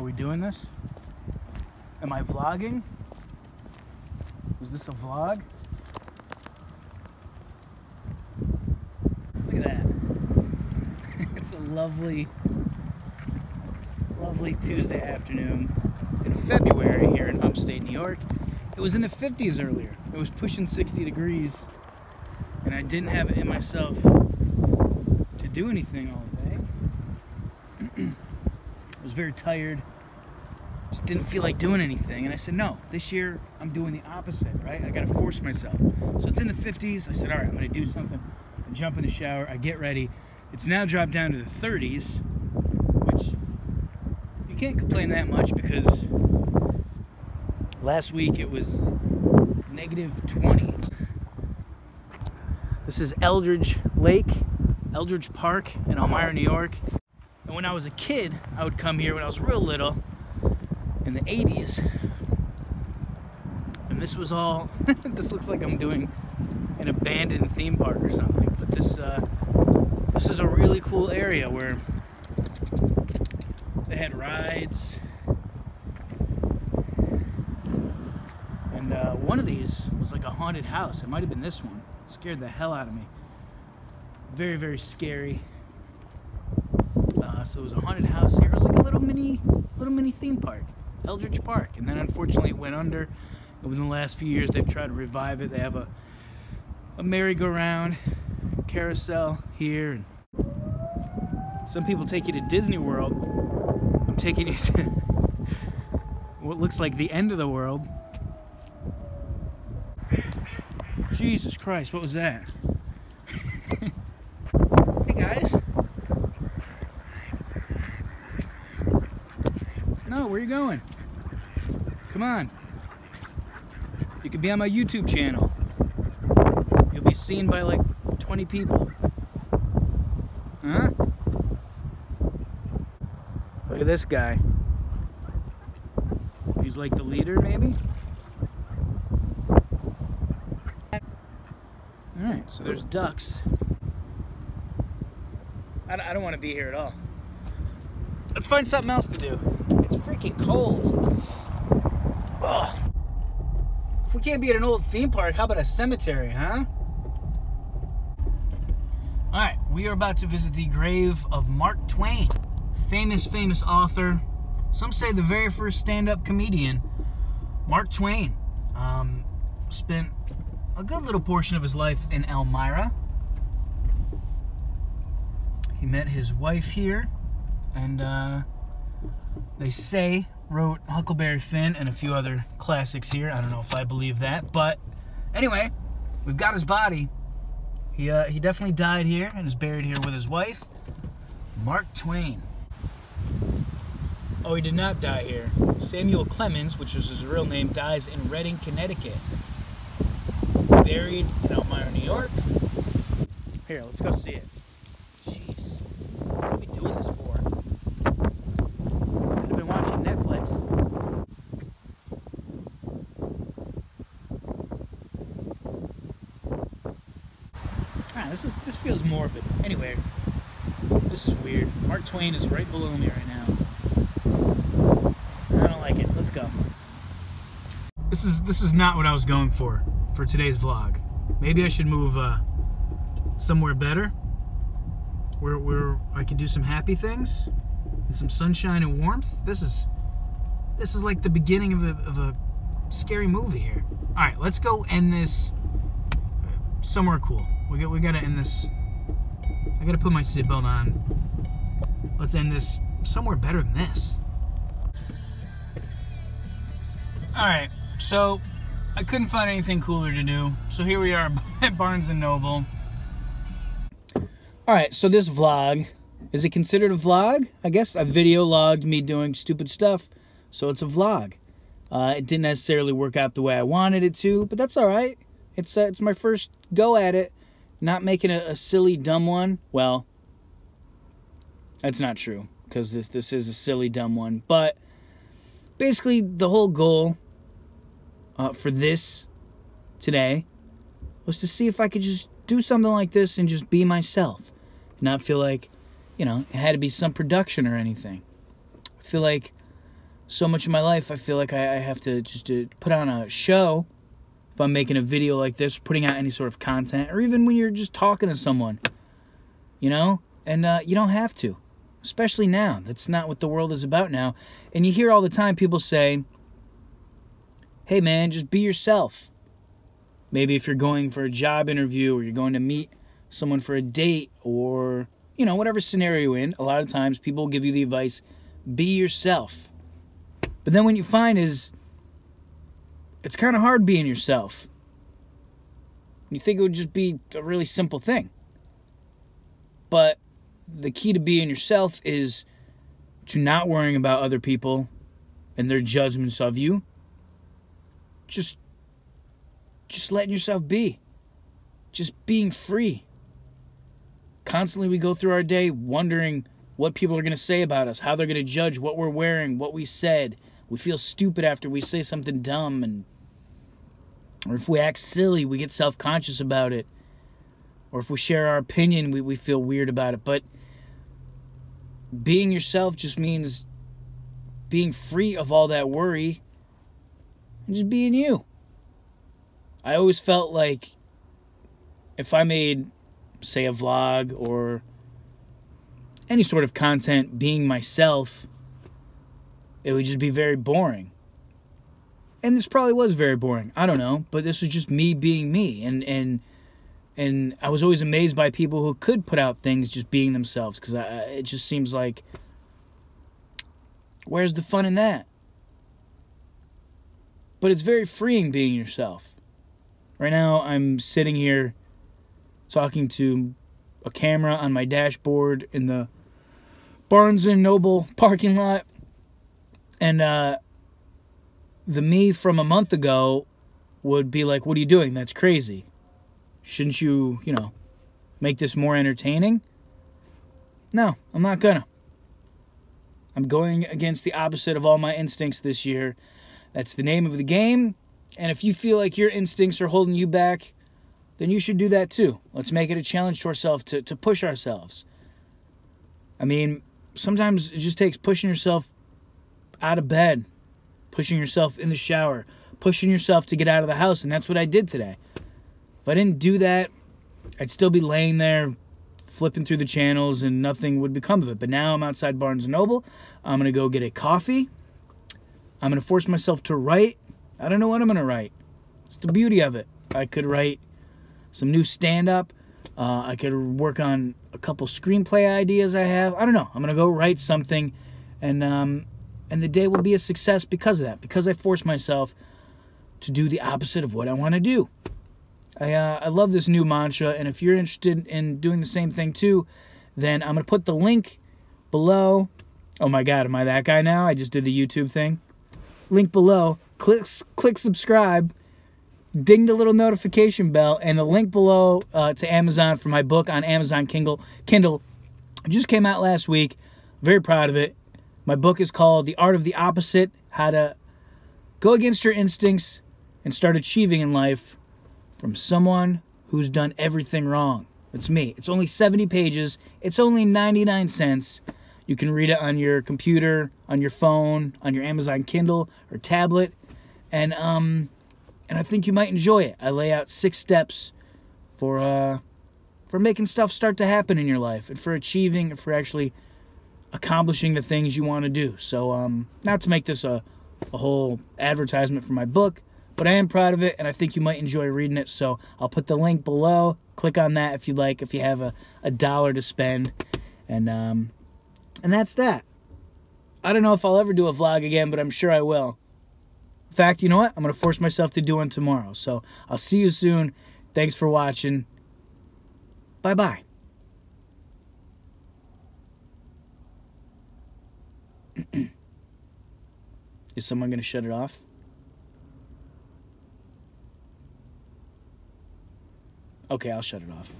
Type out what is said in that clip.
Are we doing this? Am I vlogging? Is this a vlog? Look at that. It's a lovely, lovely Tuesday afternoon in February here in upstate New York. It was in the 50s earlier. It was pushing 60 degrees, and I didn't have it in myself to do anything all day. I was very tired. Just didn't feel like doing anything, and I said, no, this year I'm doing the opposite, right? I gotta force myself. So it's in the 50s. I said, all right, I'm gonna do something. I jump in the shower, I get ready. It's now dropped down to the 30s, which you can't complain that much because last week it was negative 20. This is Eldridge Lake, Eldridge Park in Elmira, New York. And when I was a kid, I would come here when I was real little, in the 80s. And this was all, this looks like I'm doing an abandoned theme park or something. But this is a really cool area where they had rides. And one of these was like a haunted house. It might have been this one. It scared the hell out of me. Very, very scary. So it was a haunted house here. It was like a little mini theme park, Eldridge Park. And then unfortunately it went under. And within the last few years they've tried to revive it. They have a merry-go-round carousel here. And some people take you to Disney World. I'm taking you to what looks like the end of the world. Jesus Christ, what was that? Hey guys. No, where are you going? Come on. You could be on my YouTube channel. You'll be seen by like 20 people. Huh? Look at this guy. He's like the leader, maybe? Alright, so there's ducks. I don't want to be here at all. Let's find something else to do. It's freaking cold. Ugh. If we can't be at an old theme park, how about a cemetery, huh? Alright, we are about to visit the grave of Mark Twain. Famous author. Some say the very first stand-up comedian. Mark Twain spent a good little portion of his life in Elmira. He met his wife here, and they say wrote Huckleberry Finn and a few other classics here. I don't know if I believe that, but anyway, we've got his body. He definitely died here and is buried here with his wife, Mark Twain. Oh, he did not die here. Samuel Clemens, which is his real name, dies in Redding, Connecticut. Buried in Elmira, New York. Here, let's go see it. Jeez, what are we doing this for? Could have been watching Netflix. Ah, this feels morbid. Anyway, this is weird. Mark Twain is right below me right now. I don't like it. Let's go. This is not what I was going for today's vlog. Maybe I should move somewhere better, where I could do some happy things and some sunshine and warmth. This is like the beginning of a scary movie here. All right, let's go end this somewhere cool. We gotta end this. I gotta put my seatbelt on. Let's end this somewhere better than this. All right, so I couldn't find anything cooler to do, so here we are at Barnes & Noble. Alright, so this vlog, is it considered a vlog? I guess I video logged me doing stupid stuff, so it's a vlog. It didn't necessarily work out the way I wanted it to, but that's alright. It's my first go at it, not making a silly, dumb one. Well, that's not true, because this is a silly, dumb one, but basically the whole goal for this today was to see if I could just do something like this and just be myself. Not feel like, you know, it had to be some production or anything. I feel like so much of my life I feel like I have to just to put on a show if I'm making a video like this, putting out any sort of content, or even when you're just talking to someone, you know? And you don't have to, especially now. That's not what the world is about now. And you hear all the time people say, hey man, just be yourself. Maybe if you're going for a job interview or you're going to meet someone for a date or, you know, whatever scenario you're in, a lot of times people will give you the advice, be yourself. But then what you find is it's kind of hard being yourself. You think it would just be a really simple thing. But the key to being yourself is to not worrying about other people and their judgments of you. Just letting yourself be. Just being free. Constantly we go through our day wondering what people are going to say about us, how they're going to judge what we're wearing, what we said. We feel stupid after we say something dumb, or if we act silly, we get self-conscious about it. Or if we share our opinion, we feel weird about it. But being yourself just means being free of all that worry and just being you. I always felt like if I made, say, a vlog or any sort of content being myself, it would just be very boring. And this probably was very boring. I don't know. But this was just me being me. And I was always amazed by people who could put out things just being themselves. Because it just seems like, where's the fun in that? But it's very freeing being yourself. Right now, I'm sitting here talking to a camera on my dashboard in the Barnes & Noble parking lot. And the me from a month ago would be like, what are you doing? That's crazy. Shouldn't you, make this more entertaining? No, I'm not gonna. I'm going against the opposite of all my instincts this year. That's the name of the game. And if you feel like your instincts are holding you back, then you should do that too. Let's make it a challenge to ourselves to push ourselves. I mean, sometimes it just takes pushing yourself out of bed, pushing yourself in the shower, pushing yourself to get out of the house, and that's what I did today. If I didn't do that, I'd still be laying there flipping through the channels and nothing would become of it. But now I'm outside Barnes & Noble. I'm going to go get a coffee. I'm going to force myself to write. I don't know what I'm going to write. It's the beauty of it. I could write some new stand-up. I could work on a couple screenplay ideas I have. I don't know. I'm going to go write something, and the day will be a success because of that, because I forced myself to do the opposite of what I want to do. I love this new mantra, and if you're interested in doing the same thing too, then I'm going to put the link below. Oh my God, am I that guy now? I just did the YouTube thing. Link below. Click subscribe. Ding the little notification bell, and the link below to Amazon for my book on Amazon Kindle. It just came out last week. Very proud of it. My book is called The Art of the Opposite, How to Go Against Your Instincts and Start Achieving in Life from someone who's done everything wrong. It's me. It's only 70 pages. It's only 99 cents. You can read it on your computer, on your phone, on your Amazon Kindle or tablet. And I think you might enjoy it. I lay out 6 steps for making stuff start to happen in your life and for achieving and for actually accomplishing the things you want to do. So, not to make this a whole advertisement for my book, but I am proud of it, and I think you might enjoy reading it. So I'll put the link below. Click on that if you'd like, if you have a dollar to spend. And that's that. I don't know if I'll ever do a vlog again, but I'm sure I will. In fact, you know what? I'm going to force myself to do one tomorrow. So I'll see you soon. Thanks for watching. Bye-bye. Is someone going to shut it off? Okay, I'll shut it off.